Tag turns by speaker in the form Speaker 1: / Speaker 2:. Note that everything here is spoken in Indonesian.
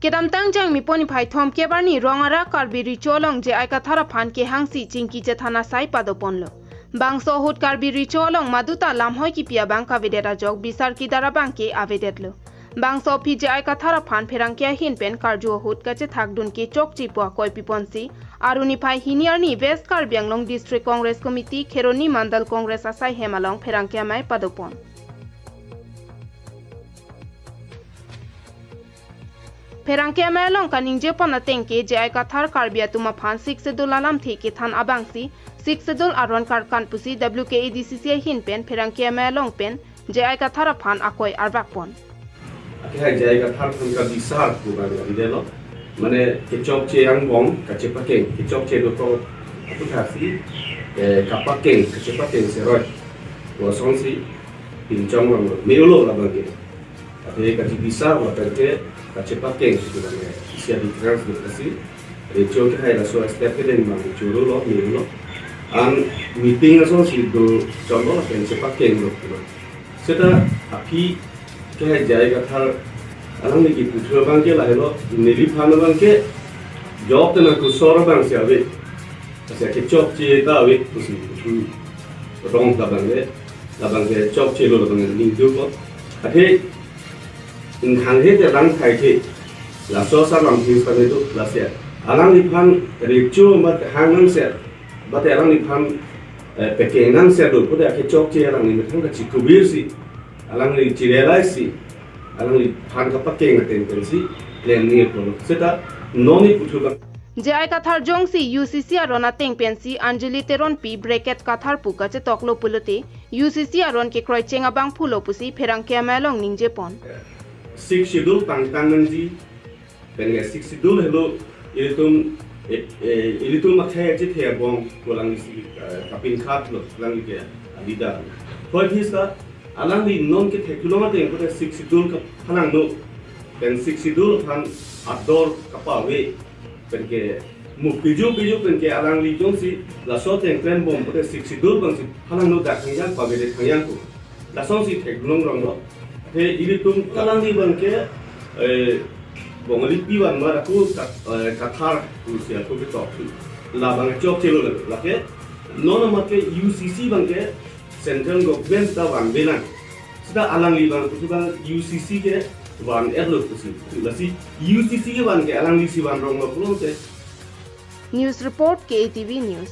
Speaker 1: Kedam tang jang mi poni phai thom kebarni rongara karbiri cholong je ai Kathar phan ke hangsi chingki je thana sai pado ponlo. Bangso hut karbiri cholong maduta lamhoi ki pia bangka vedeta jog bisar ki dara bangke avedetlo. Bangso phi je ai Kathar phan pherang ke hin pen karju hut kache thakdun ke chok chipwa koi piponsi aruni phai hiniarni West Karbi Anglong District Congress Committee Kheroni Mandal Congress asai hemalong pherang ke mai padopon. Perangke melong kaning je pona tengke je ai Kathar karbia tuma phan 6 sedul alam the ke than abangsi 6 sedul aron kar kanpusi WKADCC hin pen perangke melong pen je ai Kathar phan akoi arbak pon
Speaker 2: akhirnya je ai Kathar phan ka bisar ku ba de lo mane ke chok che ang bong ka che pakeng ke chok che do to aku thasi ka pakeng ka che pakeng se roi wo songsi pinjong ro meulo la bang ke akhirnya ka bisar wa perke cepat keng sebenarnya isia di transmigrasi rejo ke hai raso step ke den mang churu lo mi lo an meeting aso si do cholo ken cepat keng lo seta api ke hai jai Kathar alang ni ki puthro bang ke la lo nili phan bang ke job tena ku sor bang se ave ase ke chok che ta ave kusi tu rong ta bang ke chok che lo bang ni du ko ate in hang he de lang khai the la so sa lam this pa ne tu la se alang ni phan richu mat hang nang se ba te alang ni phan pe ke nang se do ko de ke chok che alang ni thang ka chi ku bir si alang ni chi relai si alang ni phan ka pa ke ngaten pen si len ni ko se ta no ni puthu ba
Speaker 1: je ai Kathar jongsi UCC arona teng pensi Anjali teron pi bracket Kathar puka che toklo pulote UCC aron kekroi cheng abangphulo pusi pherang ke melong ningje pon
Speaker 2: 6 schedule pangtang nanji pengen 6 schedule hello ilitum makhaya je the bong kolang si kapin khat lo lang ke adida for this ka alang ni non ke the kilometer ko 6 schedule ka phanang no pen 6 schedule phan outdoor kapa we pen ke mu piju pen ke alang li jong si la so teng plan bom ko 6 schedule bang si phanang no da khangyang pa be de khangyang ko la so si the glong rong lo he ilitum kalang ni bang ke bongali piwan ma aku Kathar Rusia ko ke top la bang chok chelo la ke non ma ke UCC bang ke central government da wan belan sida alang li bang ku bang UCC ke wan erlo kusi la si UCC ke wan ke alang li si wan rong lo se
Speaker 1: News report KTV News